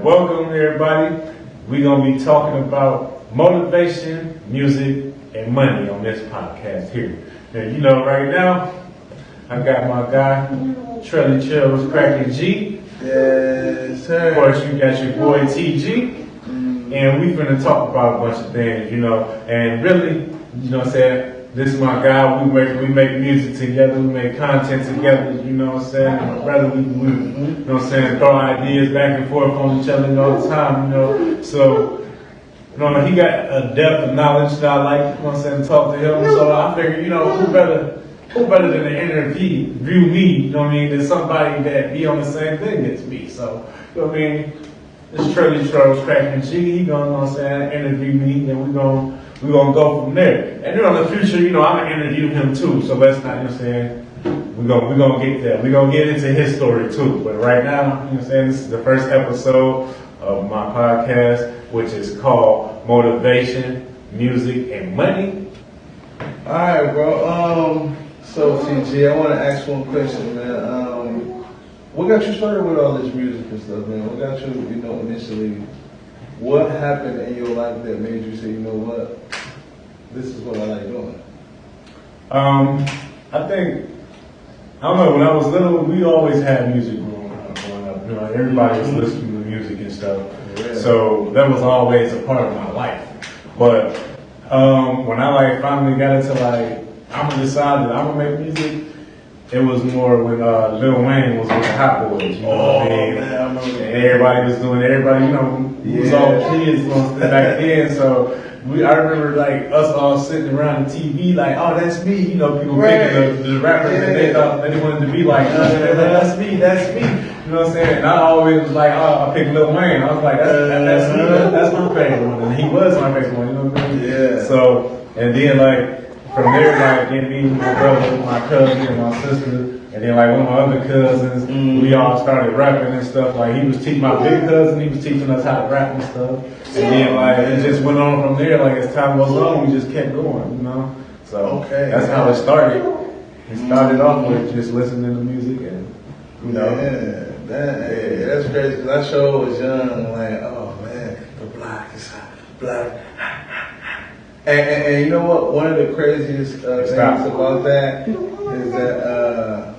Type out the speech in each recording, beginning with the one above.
Welcome everybody. We're going to be talking about motivation, music, and money on this podcast here. Now, right now, I got my guy, Trellytrellwatscrackng. Yes, sir. Of course, you got your boy TG. And we're going to talk about a bunch of things, and really, what I'm saying? This is my guy. We make music together. We make content together. You know what I'm saying? Rather we throw ideas back and forth on each other all the time. So, he got a depth of knowledge that I like. To talk to him. So I figured, who better than to interview me? Than somebody that be on the same thing as me. So, it's Trellytrellwatscrackng. He gonna, interview me, and we're gonna go from there. And then in the future, I'm gonna interview him too. So let's not, we're gonna get there. We're gonna get into his story too. But right now, this is the first episode of my podcast, which is called Motivation, Music, and Money. Alright, bro. So TG, I wanna ask one question, man. What got you started with all this music and stuff, man? What got you, initially? What happened in your life that made you say, you know what, this is what I like doing? I don't know, when I was little, we always had music growing up. Everybody was listening to music and stuff. Yeah. So that was always a part of my life. But when I finally got into I'm gonna decide that I'm gonna make music, it was more when Lil Wayne was with the Hot Boys, Man, I remember that. And everybody was doing we was all kids back then, so I remember us all sitting around the TV oh, that's me, people picking the rappers that they thought they wanted to be like, that's me. You know what I'm saying? And I always was I picked Lil Wayne. I was like, that's me, that's my favorite one. And he was my favorite one, you know what I mean? Yeah. So, and then from there, then me, my brother, my cousin, and my sister, and then one of my other cousins, we all started rapping and stuff. He was teaching my big cousin, he was teaching us how to rap and stuff. And then it just went on from there. As time goes on, we just kept going, So that's how it started. It started off with just listening to music and, Yeah, that's crazy. Because I sure was young, oh man, the block is hot, block. And you know what? One of the craziest things about that is that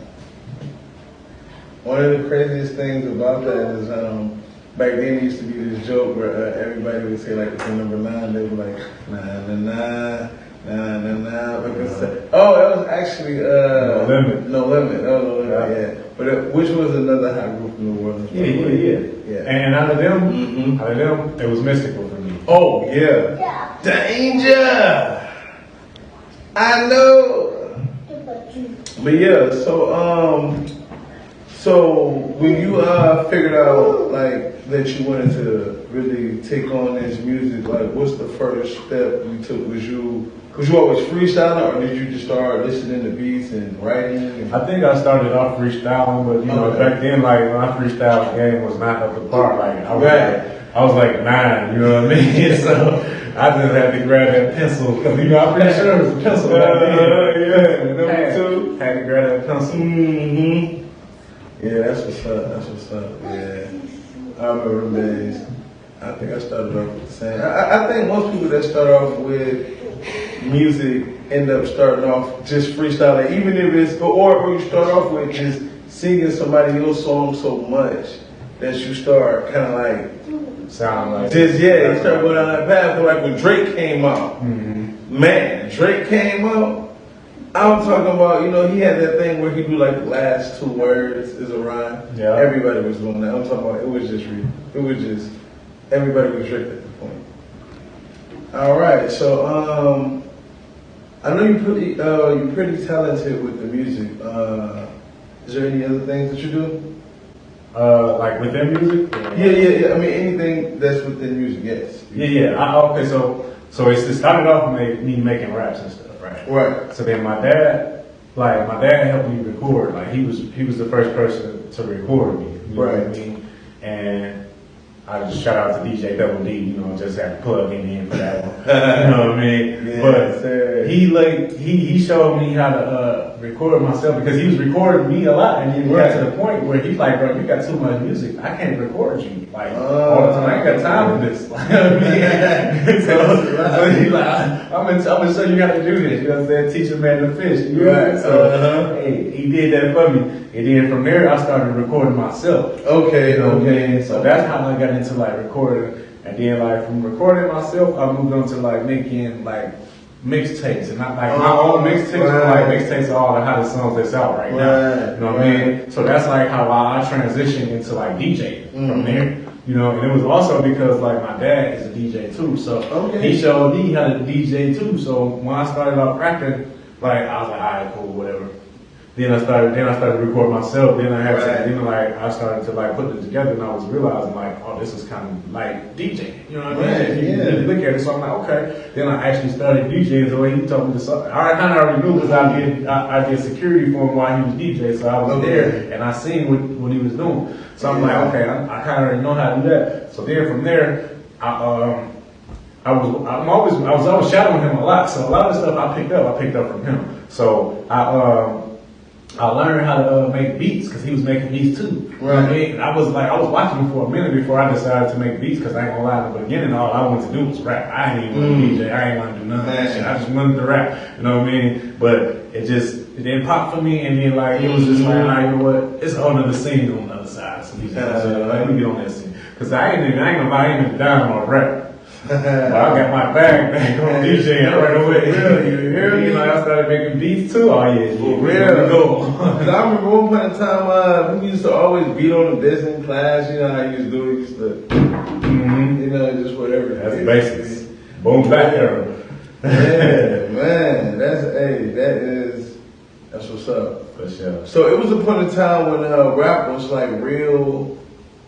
back then it used to be this joke where everybody would say the number 9. They were like 9 9 9 9 9. Oh, it was actually No Limit. No Limit. Oh, No Limit. Yeah. But which was another hot group in the world? Yeah. And out of them, it was Mystical for me. Oh yeah. Danger! I know! But yeah, so when you figured out that you wanted to really take on this music, what's the first step you took? Was you always freestyling, or did you just start listening to beats and writing? I think I started off freestyling, but back then when I freestyle, the game was not up to par. I was 9, you know what I mean? So I just had to grab that pencil, because I'm pretty sure it was a pencil back then. Number 2, had to grab that pencil. Mm-hmm. Yeah, that's what's up. Yeah, I remember them days. I think I started off with the same. I think most people that start off with music end up starting off just freestyling, even if it's, or you start off with just singing somebody else's song so much that you start kind of sound like just you start going down that path. But when Drake came out, man, Drake came out. I'm talking about, he had that thing where he do the last 2 words is a rhyme. Yeah. Everybody was doing that. I'm talking about everybody was Drake at the point. All right, so I know you're pretty talented with the music. Is there any other things that you do? Within music? Yeah. I mean, anything that's within music, yes. Yeah. Okay, so it started off with me making raps and stuff, right? Right. So then my dad helped me record. He was the first person to record me. You know what I mean? And I just shout out to DJ Double D, just had to plug in for that one. You know what I mean? Yeah, but he showed me how to record myself because he was recording me a lot, and then he got to the point where he's like, bro, you got too much music. I can't record you like all the time. I ain't got time for this. So he's like, I'm gonna show you how to do this. You know what I'm saying? Teach a man to fish. You know what I'm saying? So hey, he did that for me, and then from there I started recording myself. Okay, You know what I mean? So that's how I got into like recording, and then like from recording myself, I moved on to like making like mixtapes, and not like my own mixtapes, but like mixtapes of all the hottest songs that's out right now. You know what I mean? So that's like how I transitioned into like DJ from there. You know, and it was also because like my dad is a DJ too, so he showed me how to DJ too. So when I started off rapping, like I was like, alright, cool, whatever. Then I started recording myself. Then I had to, then like I started to like put it together, and I was realizing like, oh, this is kind of like DJ. You know what I mean? You really look at it, so I'm like, okay. Then I actually started DJing the way he told me to. So I kind of already knew because I did security for him while he was DJ, so I was there and I seen what he was doing. So I'm like, okay, I kind of already know how to do that. So then from there, I was always shadowing him a lot. So a lot of the stuff I picked up from him. So I learned how to make beats because he was making beats too. You know what I mean? And I was watching him for a minute before I decided to make beats because I ain't gonna lie, in the beginning all I wanted to do was rap. I ain't even want to DJ. I ain't want to do none of that shit. I just wanted to rap. You know what I mean? But it didn't pop for me, and then like it was just like, all right, you know what? It's a whole nother scene on the other side. So let me get on that scene because I ain't gonna lie, I ain't even down on rap. But I got my bag back on DJing right away. You hear me? Like I started making beats too. Oh yeah, real. Go. Cause I remember one point in time, we used to always beat on the business class. You know how you used to do it. Used to, you know, just whatever. That's basics. Boom back era. Yeah, man. That's what's up. For sure. So it was a point in time when rap was like real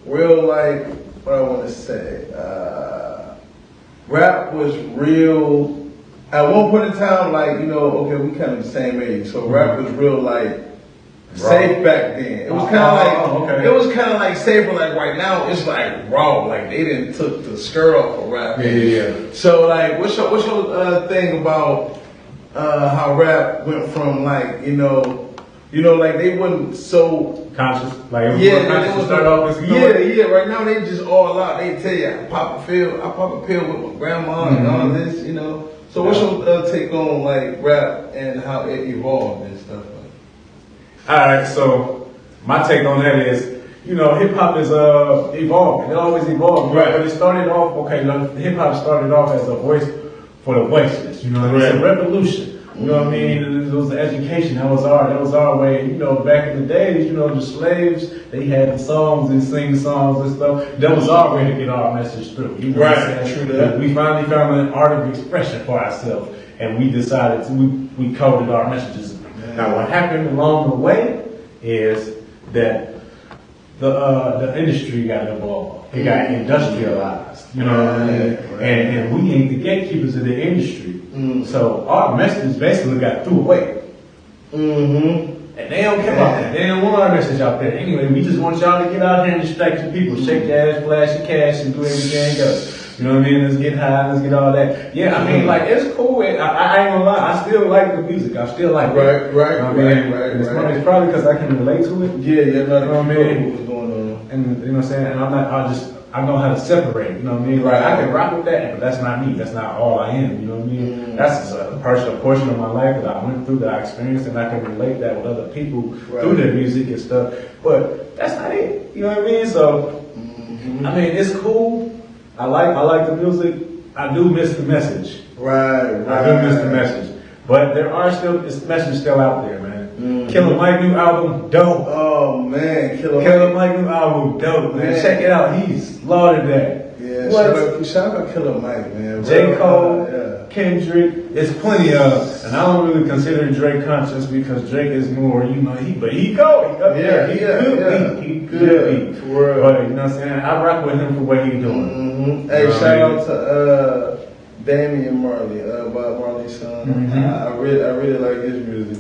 like what I want to say. Rap was real. At one point in time, like, you know, okay, we kind of the same age, so rap was real like safe back then. It was kind of it was kind of like safer. Like right now, it's like raw. Like they didn't took the skirt off of rap. Yeah. So like, what's your thing about how rap went from like you know like they wasn't so conscious, like it was conscious to start off as right now they just all out. They tell you I pop a pill with my grandma and all this, you know. So what's your take on like rap and how it evolved and stuff? Alright, so my take on that is, you know, hip hop is evolving. It always evolves, right? But it started off hip hop started off as a voice for the voiceless. You know, it's a revolution. You know what I mean? It was the education. That was our way. You know, back in the days, you know, the slaves, they had the songs and sing songs and stuff. That was our way to get our message through. You know what I'm saying? True. We finally found an art of expression for ourselves, and we decided we coded our messages. Now, what happened along the way is that the industry got involved. It got industrialized. You know what I mean? And we ain't the gatekeepers of the industry. So our message basically got threw away. And they don't care about that. They don't want our message out there. Anyway, we just want y'all to get out here and distract your people. Shake your ass, flash your cash, and do everything else. You know what I mean? Let's get high, let's get all that. Yeah, I mean, like, it's cool. I ain't gonna lie, I still like the music. I still like it. Right. It's probably because I can relate to it. Yeah, you know what I mean? What's going on? And you know what I'm saying? And I know how to separate, you know what I mean? Like, I can rock with that, but that's not me. That's not all I am, you know what I mean? That's a personal portion of my life that I went through, that I experienced, and I can relate that with other people through their music and stuff. But that's not it, you know what I mean? So, I mean, it's cool. I like the music. I do miss the message. I do miss the message. But this message still out there, man. Killer Mike new album, dope. Oh man, Killer Mike new album, dope, man. Check it out. He's lauded that. Yeah, shout out Killer Mike, man. J. Cole, Kendrick, there's plenty of, and I don't really consider Drake conscious because Drake is more, you know, he good. He good. But you know what I'm saying? I rock with him for what he's doing. Hey, shout out to Damian Marley, Bob Marley's son. I really like his music.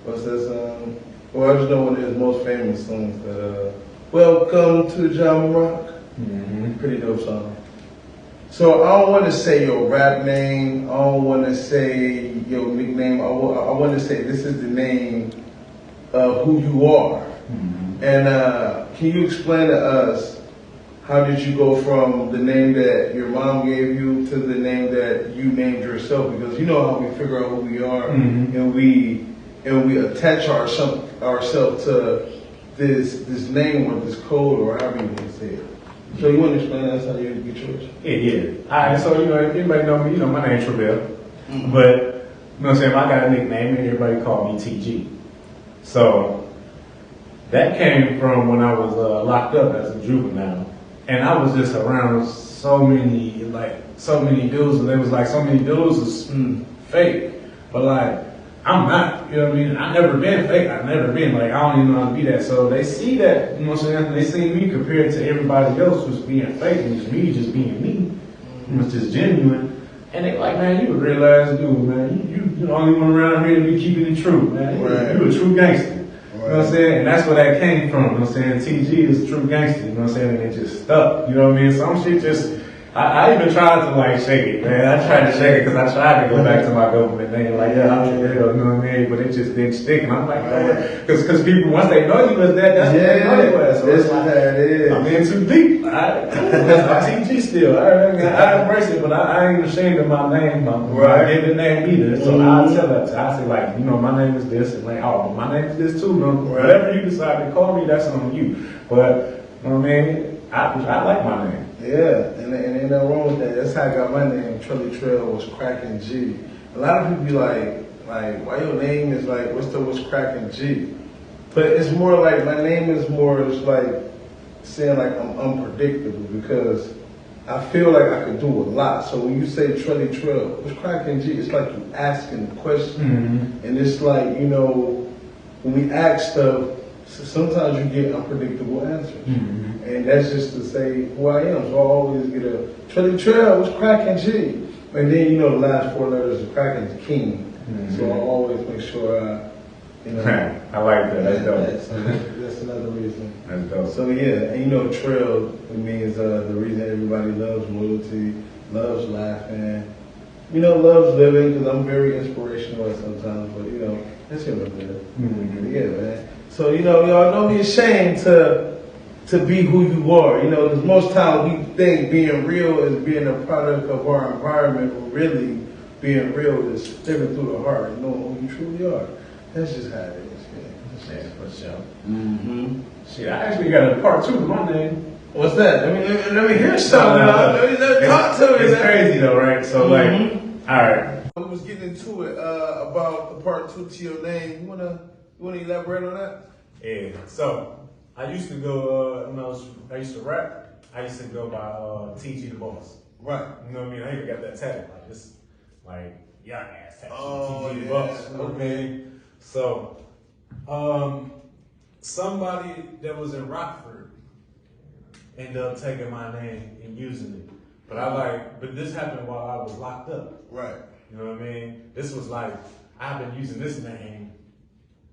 What's that song? Well, I just know one of his most famous songs. Welcome to Jam Rock. Pretty dope song. So I don't want to say your rap name. I don't want to say your nickname. I want to say this is the name of who you are. And can you explain to us how did you go from the name that your mom gave you to the name that you named yourself? Because you know how we figure out who we are, and we attach ourselves to this name or this code or however you want to say it. So you want to explain to us how you get yours? Yeah. Alright, so if anybody know me, my name's Travell. But you know what I'm saying, I got a nickname and everybody called me TG. So that came from when I was locked up as a juvenile. And I was just around so many dudes, and there was like so many dudes was fake. But like, I'm not, you know what I mean? I never been fake. I never been like, I don't even know how to be that. So they see that, you know what I'm saying? They see me compared to everybody else who's being fake, and it's me just being me, which is genuine. And they like, man, you a real ass dude, man. You the only one around here to be keeping it true, man. Right. You a true gangster. You know what I'm saying? And that's where that came from. You know what I'm saying? TG is true gangster. You know what I'm saying? And it just stuck. You know what I mean? Some shit just, I even tried to like shake it, man. I tried to shake it because I tried to go back to my government name. Like, yeah, I'm Travell, you know what I mean? But it just didn't stick. And I'm like, because people, once they know you as that, that's what they know you as. So that's how it is. I'm in too deep. I'm TG still. I embrace it, but I ain't ashamed of my name. I gave the name either. So I tell that. I say, like, you know, my name is this. And like, oh, but my name is this too. Whatever you decide to call me, that's on you. But, you know what I mean? I like my name. Yeah, and ain't nothing wrong with that. That's how I got my name, Trellytrellwatscrackng. A lot of people be like, why your name is like, what's cracking G? But it's more like, my name is more, it's like saying like I'm unpredictable because I feel like I can do a lot. So when you say Trellytrell, what's cracking G? It's like you asking a question. And it's like, you know, when we ask stuff, sometimes you get unpredictable answers. And that's just to say who I am. So I always get a Trellytrell, what's cracking G? And then, you know, the last 4 letters of cracking is king. So I always make sure you know. I like that. That's dope. That's another reason. That's dope. So yeah, and you know, trail, it means the reason everybody loves loyalty, loves laughing, you know, loves living, because I'm very inspirational at sometimes, but you know, that's your little bit. Yeah, man. So, you know, y'all don't be ashamed to be who you are, you know, because most times we think being real is being a product of our environment, but really being real is living through the heart and knowing who you truly are. That's just how it is. Yeah, for sure. Shit, I actually got a part 2 to my name. What's that? Let me hear something. Let me talk to me. It's crazy though, right? So like, all right. I was getting into it about the part 2 to your name. You wanna elaborate on that? Yeah. So I used to go when I used to rap. I used to go by TG the Boss. Right. You know what I mean? I even got that tag, like this, like young ass tattoo. Oh, TG the yeah. Boss. You know what I mean? So, somebody that was in Rockford ended up taking my name and using it. But this happened while I was locked up. Right. You know what I mean? This was like, I've been using this name,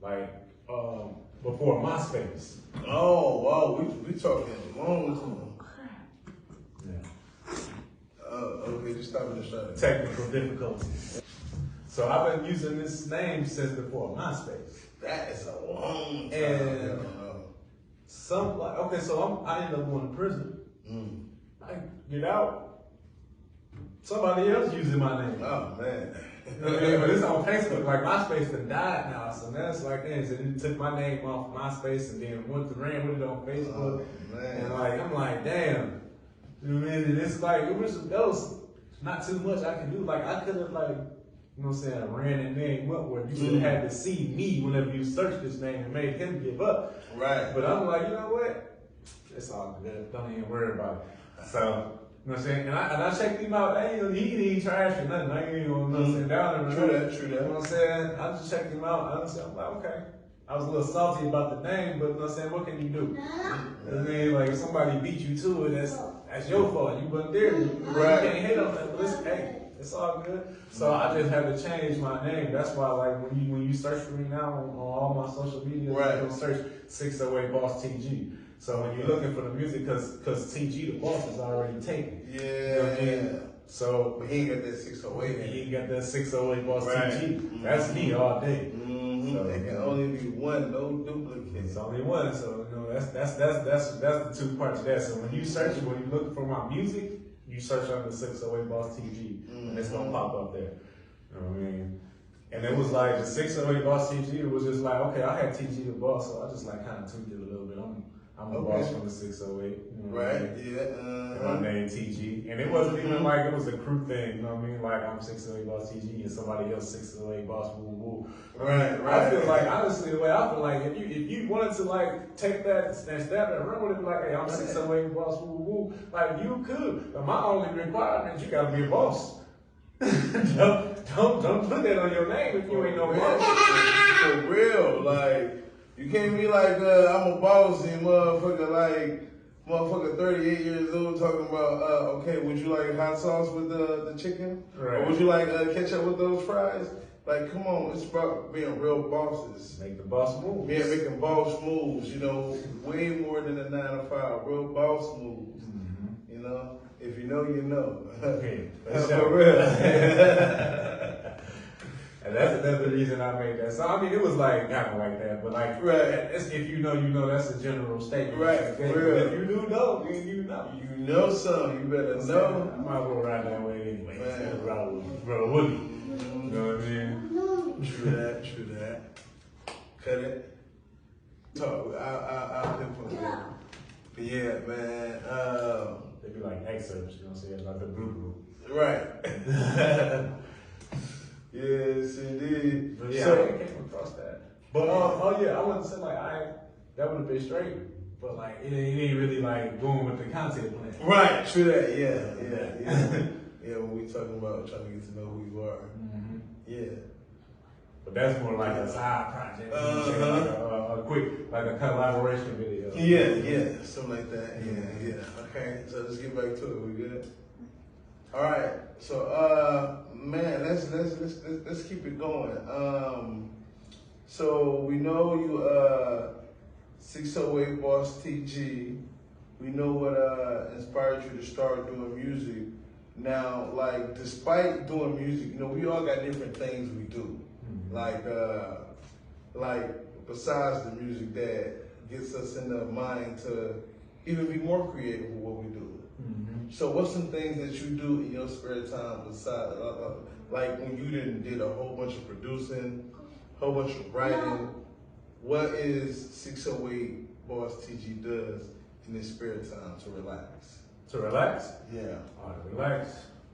like, before MySpace. Oh, wow. We talking long time. Yeah. Okay, just stop it. Technical difficulties. So I've been using this name since before MySpace. That is a long time. And I ended up going to prison. I get out, somebody else using my name. Oh man. You know what I mean? But it's on Facebook. Like MySpace done died now, so that's like things. And it took my name off MySpace and then ran with it on Facebook. Oh, man. And like I'm like, damn. You know what I mean? And it's like there was not too much I can do. Like I could have like, you know what I'm saying, ran a name up where you would have had to see me whenever you search this name and made him give up. Right. But I'm like, you know what? It's all good. Don't even worry about it. So, you know what I'm saying? And I checked him out. He ain't trash or nothing. I ain't even gonna nothing down there. True that. You know what I'm saying? I just checked him out. Honestly, I'm like, okay. I was a little salty about the name, but you know what I'm saying, what can you do? You know what I mean? Like if somebody beat you to it, that's your fault. You wasn't there. Right. You can't hate on that. But listen, hey. It's all good. So I just had to change my name. That's why, like, when you search for me now on all my social media, right, you'll search 608 Boss TG. So when you're looking for the music, cause TG the boss is already taken. Yeah. You know what I mean? So But he ain't got that 608. he ain't got that 608 boss Right. TG. That's me all day. So, There can only be one, no duplicate. It's only one, so you know that's the two parts of that. So when you you're looking for my music, you search under 608 Boss TG, and it's gonna pop up there. You know what I mean? And it was like the 608 Boss TG. It was just like, okay, I had TG the boss, so I just like kind of tweaked it a little bit. I'm the boss from the 608. You know what I Right? mean? Yeah. And my name TG, and it wasn't even like it was a crew thing. You know what I mean? Like I'm 608 Boss TG, and somebody else 608 Boss Woo Woo. Right. I feel like, honestly, the way I feel like, if you wanted to like take that and stab that and run with it, be like, hey, I'm 608 Boss Woo Woo, like you could. But my only requirement is you gotta be a boss. don't put that on your name if you ain't no boss. For real, like you can't be like I'm a boss and motherfucker 38 years old talking about okay, would you like hot sauce with the chicken? Right. Or would you like ketchup with those fries? Like, come on, it's about being real bosses. Make the boss move. Yeah, making boss moves, you know, way more than a 9 to 5, real boss moves. You know, if you know, you know. For real. And that's another reason I made that. So I mean, it was like kind of like that, but like, if you know, you know. That's a general statement. Right. For real. If you do know, then you know. You know something, you better know. I might as well ride that way anyway. Man. Ride with Brother Woody. You know what I mean? True that. Cut it. Talk. I'll pinpoint that. But yeah, man. They be like excerpts, you know what I'm saying? Like the blue. Right. Yes, indeed. But yeah, So, I came across that. But I wouldn't say like that would have been straight, but like it ain't really like going with the content plan. right, true that. Yeah. When we talking about trying to get to know who you are. Yeah. But that's more like a side project. Like a quick, like a collaboration video. Yeah, something like that. Yeah. Okay, so let's get back to it. We good? All right. So, man, let's keep it going. So we know you 608 Boss TG. We know what inspired you to start doing music. Now, like, despite doing music, you know, we all got different things we do. Like besides the music that gets us in the mind to even be more creative with what we do. So what's some things that you do in your spare time besides, like when you did a whole bunch of producing, whole bunch of writing? What is 608 Boss TG does in his spare time to relax? To relax? Yeah. All right, relax.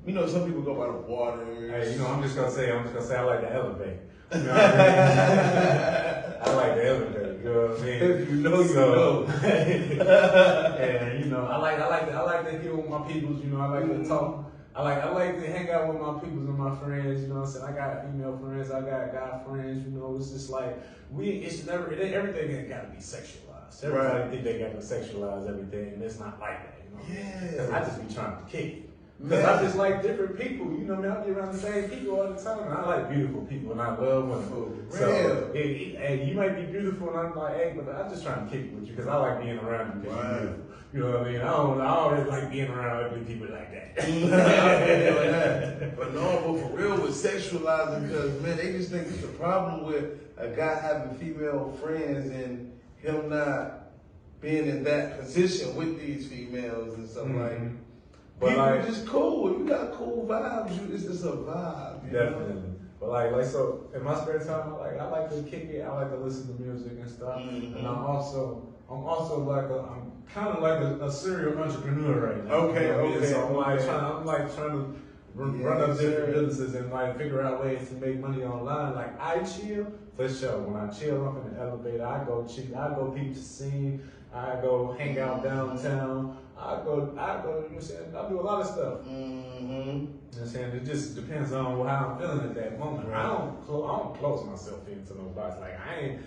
You know, some people go by the water. Hey, you know, I'm just gonna say I like to elevate. You know what I mean? I like to elevate. You know what I mean? If you know, you know. And you know, I like to hear with my peoples. You know, I like to talk. I like to hang out with my peoples and my friends. You know what I'm saying? I got female friends. I got guy friends. You know, it's just like everything ain't got to be sexualized. Everybody think they got to sexualize everything, and it's not like that. You know? Yeah. I just be trying to kick it. Because I just like different people, you know, I be around the same people all the time, and I like beautiful people, and I love women. So, and you might be beautiful, and I'm like, hey, but I'm just trying to kick it with you, because I like being around you because you're beautiful. You know what I mean? I always like being around ugly people like that. But for real, with sexualizing, because, man, they just think it's a problem with a guy having female friends and him not being in that position with these females and stuff like that. But people are just cool. If you got cool vibes, it's just a vibe. You Definitely. know? But so in my spare time, I like to kick it. I like to listen to music and stuff. And I'm also I'm kind of like a serial entrepreneur right now. Okay, you know what I mean? So okay. I'm trying to run up different businesses and like figure out ways to make money online. Like I chill for sure. When I chill up in the elevator, I go chill. I go peep the scene. I go hang out downtown. I go, you know what I'm saying? I do a lot of stuff. You know what I'm saying? It just depends on how I'm feeling at that moment. Right. I don't close myself into no box. Like I ain't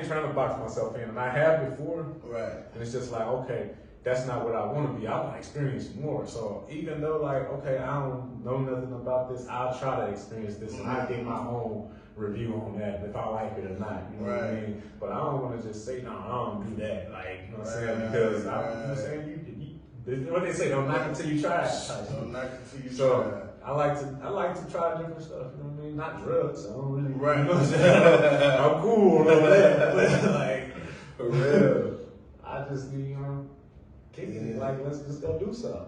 trying to box myself in, and I have before. Right. And it's just like, okay, that's not what I want to be. I want to experience more. So even though like, okay, I don't know nothing about this, I'll try to experience this and I get my own review on that, if I like it or not. You know what I mean? But I don't want to just say, no, I don't do that. Like, you know what I'm saying? Because you know what I'm saying? What they say, don't knock it till you try it. Don't knock it till you so, try it. I like to try different stuff, you know what I mean? Not drugs. I don't really, Right. You know what I'm saying? I'm cool on that. But like, For real. I just be, kicking it, like, let's just go do something.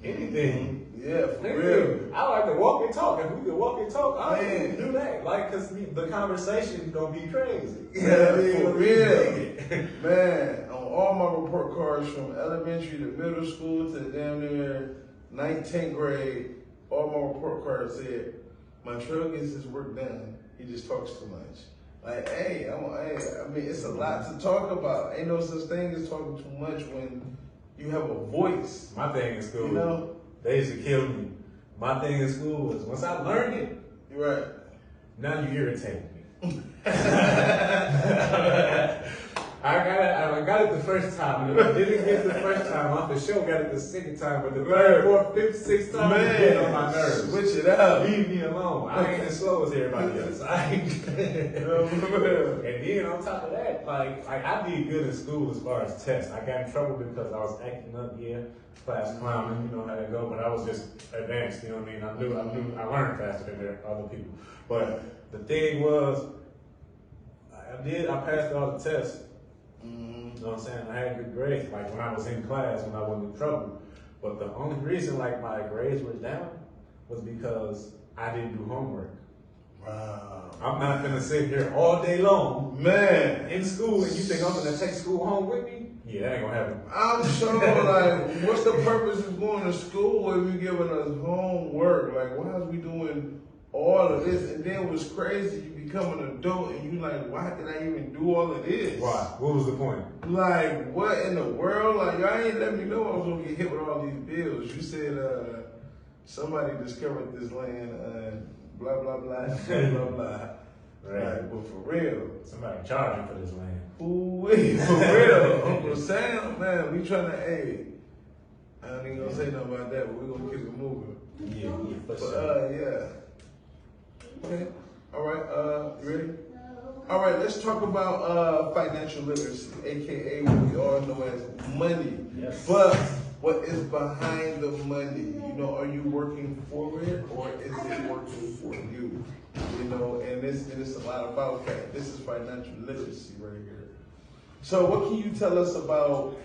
Anything. Yeah, for real. I like to walk and talk. If we could walk and talk, I Man. would do that. Like, cause the conversation gonna be crazy. Yeah, for real. Man, on all my report cards from elementary to middle school to damn near 9th, 10th grade, all my report cards said, Montreal gets his work done. He just talks too much. Like, hey, I mean, it's a lot to talk about. Ain't no such thing as talking too much when you have a voice. My thing in school, You know? they used to kill me. My thing in school was, once I learned it, You're right. now you irritate me. I got it the first time. And if I didn't get it the first time, I for sure got it the second time. But the third, fourth, fifth, sixth time, it's getting on my nerves. Switch it up. Leave me alone. I ain't as slow as everybody else. And then on top of that, like I did good in school as far as tests. I got in trouble because I was acting up, class clowning, you know how that go. But I was just advanced, you know what I mean? I learned faster than other people. But the thing was, I passed all the tests. You know what I'm saying? I had good grades, like when I was in class, when I wasn't in trouble. But the only reason like my grades were down was because I didn't do homework. Wow. I'm not gonna sit here all day long, Man. in school, and you think I'm gonna take school home with me? Yeah, that ain't gonna happen. I'm sure, like, what's the purpose of going to school if you giving us homework? Like, why is we doing all of this? And then what's crazy, you become an adult and you like, why did I even do all of this? Why? What was the point? Like, what in the world? Like, y'all ain't let me know I was gonna get hit with all these bills. You said, somebody discovered this land, blah, blah, blah, blah, blah, blah. Right. Like, but for real. Somebody charging for this land. Ooh-wee, for real. Uncle Sam, man, we trying to aid. I ain't even gonna say nothing about that, but we gonna keep it moving. Yeah, for But, sure. yeah. Okay. All right, you ready? All right, let's talk about financial literacy, aka what we all know as money. Yes. But what is behind the money? You know, are you working for it or is it working for you? You know, and it's a lot about that. This is financial literacy right here. So, what can you tell us about?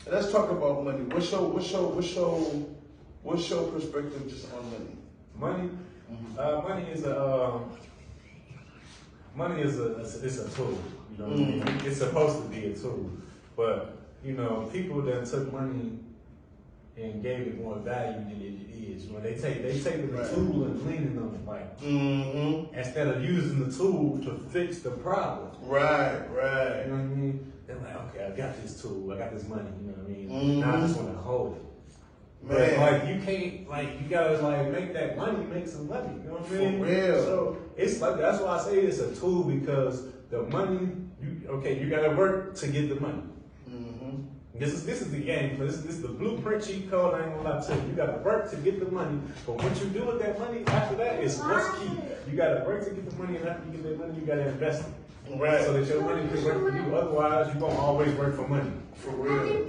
Let's talk about money. What's your perspective just on money? Money, money is a tool. You know what I mean? It's supposed to be a tool, but you know, people that took money and gave it more value than it is. When they take the tool and cleaning them, like instead of using the tool to fix the problem. Right. You know what I mean? They're like, okay, I got this tool, I got this money. You know what I mean? Now I just want to hold it. But like you can't, like you gotta like make that money, make some money. You know what I mean? For real. So it's like that's why I say it's a tool, because the money, you gotta work to get the money. This is the game. This is the blueprint cheat code. I ain't gonna lie to you. You gotta work to get the money. But what you do with that money after that is what's key. You gotta work to get the money, and after you get that money, you gotta invest it. Right. So that your money can work for you. Otherwise, you're gonna always work for money. For real.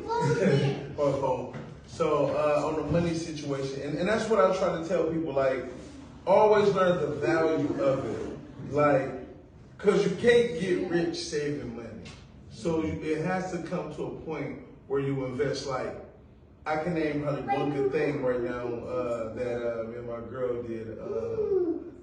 So on the money situation, and that's what I try to tell people, like, always learn the value of it. Like, cause you can't get rich saving money. So it has to come to a point where you invest. Like, I can name probably one good thing right now that me and my girl did.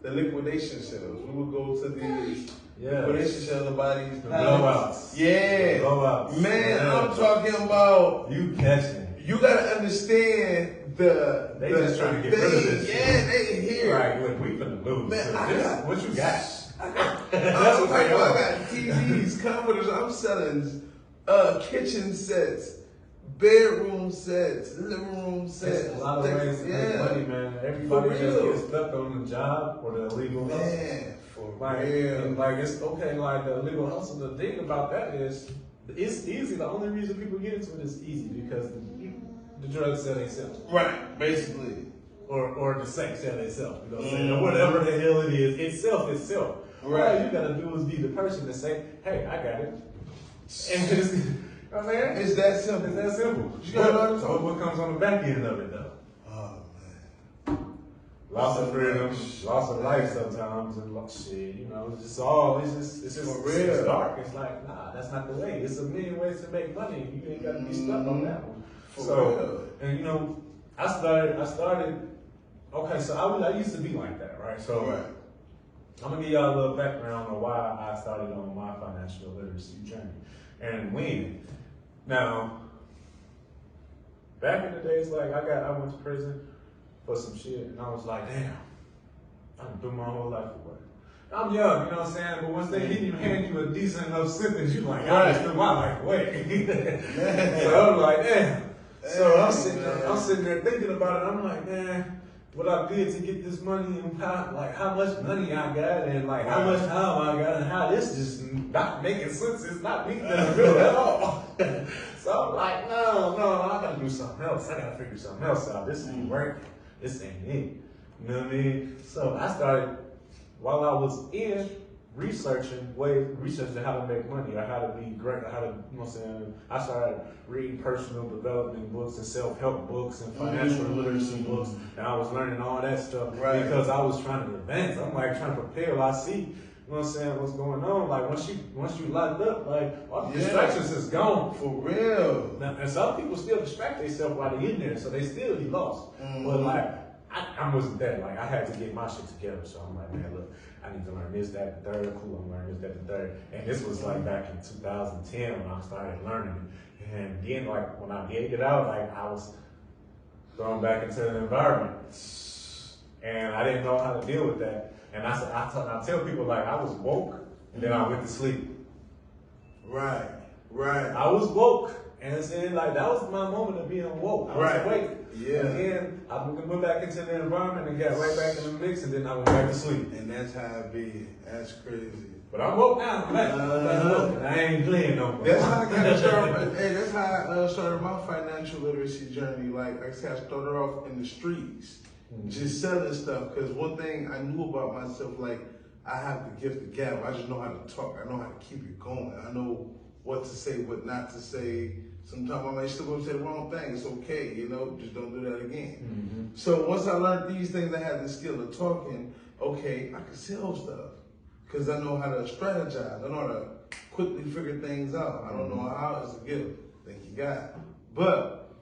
The liquidation sales. We would go to these liquidation sales about these blowouts. Yeah. The blowouts. Man, I'm talking about you catching. You gotta understand They just trying to get rid of this. Yeah, they here. Right, look, we finna lose. Man, what you got? I got TVs, comforters. I'm selling kitchen sets, bedroom sets, living room sets. There's a lot of ways to make money, man. Everybody just gets stuck on the job or the illegal hustle. Man, for real. And like it's okay, like the illegal hustle. The thing about that is it's easy. The only reason people get into it is easy because the drugs sell themselves. Right, basically. Or the sex sell itself. You know what I'm saying? Or whatever the hell it is, itself. Right. All you gotta do is be the person to say, hey, I got it. And it's, you know what I'm saying? It's that simple. It's that simple. You gotta know So what comes on the back end of it though? Oh man. Loss of freedom, loss of life sometimes, and shit, you know, it's just For real. It's dark. It's like, nah, that's not the way. It's a million ways to make money, and you ain't gotta be stuck on that one. For real. And you know, I started. Okay, so I used to be like that, right? So Right. I'm gonna give y'all a little background on why I started on my financial literacy journey and when. Now, back in the days, like I went to prison for some shit, and I was like, damn, I done threw my whole life away. I'm young, you know what I'm saying? But once they hand you a decent enough sentence, you like, I just threw my life away. So I'm like, damn. So I'm sitting there thinking about it. I'm like, man, what I did to get this money and how much money I got and like how much time I got and how this just not making sense. It's not meeting in the middle at all. So I'm like, no, I gotta do something else. I gotta figure something else out. This ain't working. This ain't it. You know what I mean? So I started, while I was in researching how to make money or how to be great or how to, you know what I'm saying, I started reading personal development books and self-help books and financial literacy books, and I was learning all that stuff because I was trying to advance. I'm like trying to prepare. I see, you know what I'm saying, what's going on. Like once you locked up, like all the distractions is gone. For real. Now, and some people still distract themselves while they're in there, so they still be lost. But like I wasn't there. Like I had to get my shit together. So I'm like, man, look, I need to learn this, that, the third. Cool, I'm learning this, that, the third. And this was like back in 2010 when I started learning it. And then like when I did get out, like I was thrown back into the environment, and I didn't know how to deal with that. And I tell people like I was woke and then I went to sleep. Right. I was woke. And saying like that was my moment of being woke. I was awake. Yeah. And then I went back into the environment and got right back in the mix, and then I went back to sleep. And that's how it be. That's crazy. But I'm woke now. I'm back. And I ain't playing no more. That's how I kind of started. That's how I started my financial literacy journey. Like I said, I started off in the streets, just selling stuff. Because one thing I knew about myself, like I have the gift of gab. I just know how to talk. I know how to keep it going. I know what to say, what not to say. Sometimes I may still go say the wrong thing. It's okay, you know, just don't do that again. So once I learned these things, I had the skill of talking. Okay, I can sell stuff because I know how to strategize. I know how to quickly figure things out. I don't know how. It's a gift. Thank you, God. But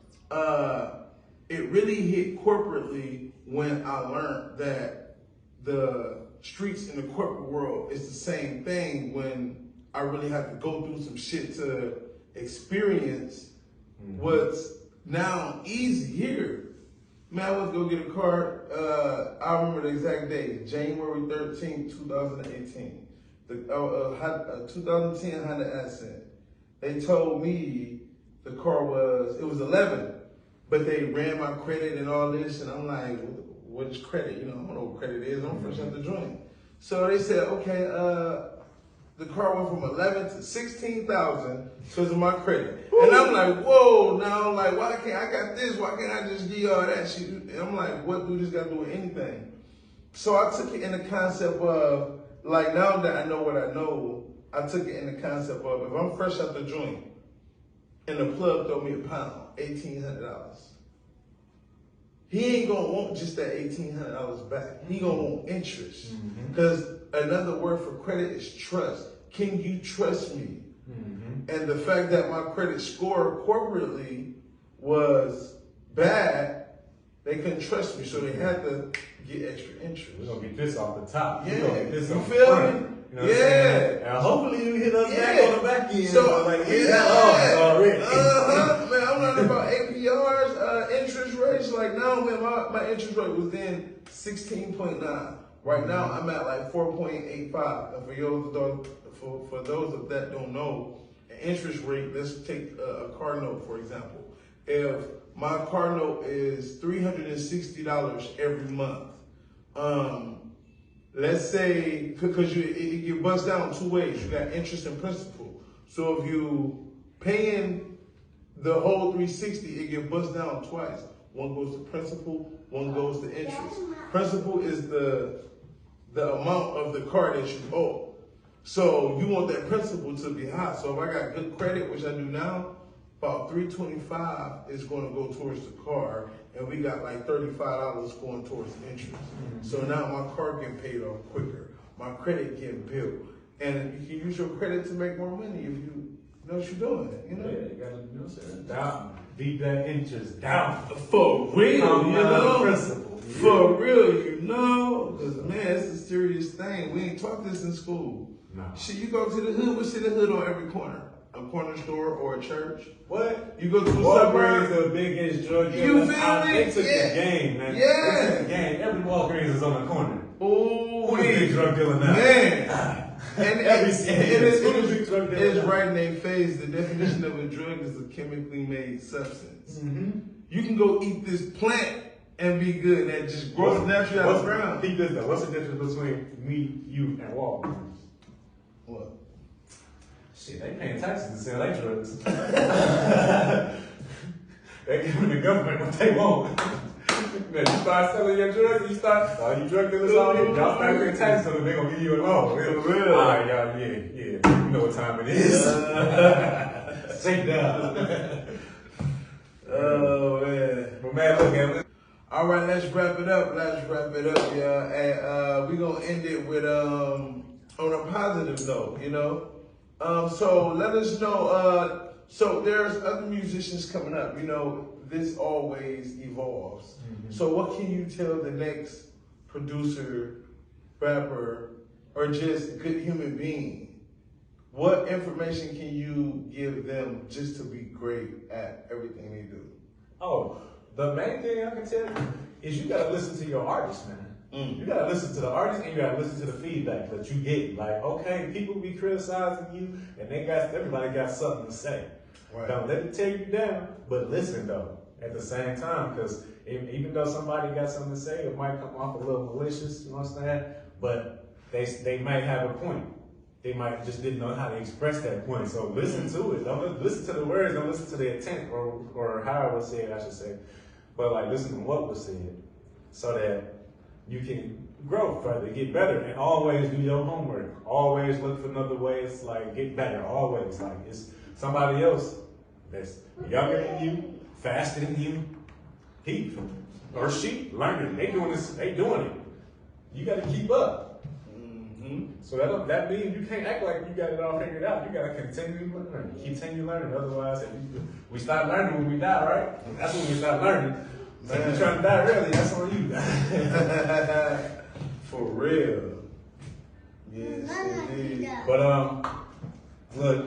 it really hit corporately when I learned that the streets in the corporate world is the same thing. When I really had to go through some shit to experience what's now easy here. Man, I went to go get a car. I remember the exact day, January 13th, 2018. The 2010 Honda Accent. They told me the car was 11, but they ran my credit and all this, and I'm like, what is credit? You know, I don't know what credit is. I'm fresh out the joint. So they said, okay, the car went from 11 to 16,000 because of my credit. Woo. And I'm like, whoa, now I'm like, why can't I got this? Why can't I just give you all that shit? And I'm like, what do this got to do with anything? So I took it in the concept of, like, now that I know what I know, I took it in the concept of, if I'm fresh out the joint and the plug throw me a pound, $1,800. He ain't gonna want just that $1,800 back. He gonna want interest. Because another word for credit is trust. Can you trust me? And the fact that my credit score corporately was bad, they couldn't trust me, so they had to get extra interest. We're gonna get this off the top. Yeah, We're gonna get this you off feel the front. me? You know what I'm saying? And hopefully you hit us back on the back end. So, like, yeah. already. Man, I'm learning about APRs, interest rates. Like now, when my interest rate was then 16.9. Right now, I'm at like 4.85. And for those that don't know, an interest rate. Let's take a car note for example. If my car note is $360 every month, let's say, because you bust down two ways. You got interest and principal. So if you paying the whole 360, it get bust down twice. One goes to principal, one goes to interest. Principal is the amount of the car that you owe. So you want that principal to be high. So if I got good credit, which I do now, about $325 is going to go towards the car, and we got like $35 going towards interest. So now my car getting paid off quicker. My credit getting built. And you can use your credit to make more money if you know what you're doing. You know? Yeah, you gotta, you know what I'm saying? Down, beat that interest down. For real, you know? Principle. For real, you know? Because, man, it's a serious thing. We ain't taught this in school. No. Shit, you go to the hood, we see the hood on every corner. A corner store or a church. What? You go to a Walgreens, suburb. the biggest drug You dealer. feel me? They took Yeah. the game, man. Yeah. They took the game. Every Walgreens is on the corner. Oh, Who's the big drug dealer now? Man. And Every city. Who's the big drug dealer it's now? right in their face. The definition of a drug is a chemically made substance. Mm-hmm. You can go eat this plant and be good. That just grows naturally out of the ground. Think this though. What's the difference between me, you, and Walgreens? What? Shit, they paying taxes to sell their drugs. They giving the government what they want. Man, you start selling your drugs, you drug dealers out here, y'all start paying taxes on them, they gonna give you a loan. For real. Alright, y'all, yeah. You know what time it is. Shake down. Oh, man. But man, look, man. All right, let's wrap it up. Yeah. And we're going to end it with, on a positive note, you know. So let us know, so there's other musicians coming up, you know, this always evolves. Mm-hmm. So what can you tell the next producer, rapper, or just good human being? What information can you give them just to be great at everything they do? Oh, the main thing I can tell you is you gotta listen to your artist, man. You gotta listen to the artist and you gotta listen to the feedback that you get. Like, okay, people be criticizing you and everybody got something to say. Right. Don't let it tear you down, but listen though, at the same time, because even though somebody got something to say, it might come off a little malicious, you know what I'm saying? But they might have a point. They might just didn't know how to express that point. So listen to it. Don't listen to the words, don't listen to the intent or how it was said, I should say. But like listen to what was said so that you can grow further, get better, and always do your homework. Always look for another ways, like get better. Always, like it's somebody else that's younger than you, faster than you. He or she learning. They doing this. They doing it. You got to keep up. So that means you can't act like you got it all figured out. You got to continue learning. Continue learning. Otherwise, we start learning when we die, right? That's when we start learning. So if you're trying to die early, that's on you. For real. Yes, indeed. But look,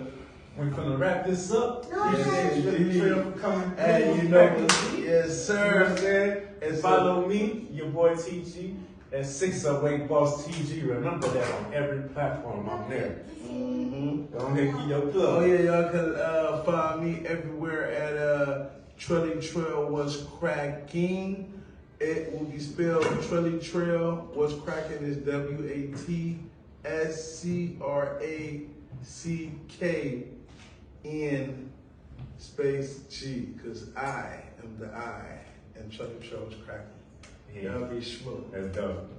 we're gonna wrap this up. Appreciate Trell for coming. And you know, yes, sir. You know what I'm saying? And follow me, your boy TG, at 608 Boss TG. Remember that on every platform I'm there. Go ahead, get your plug. Oh yeah, y'all can find me everywhere at Trellytrellwatscrackng. It will be spelled Trellytrell. What's cracking is WATSCRACKN space G, because I am the I, and Trellytrellwatscrackng. Yeah. Y'all be smooth. That's dope.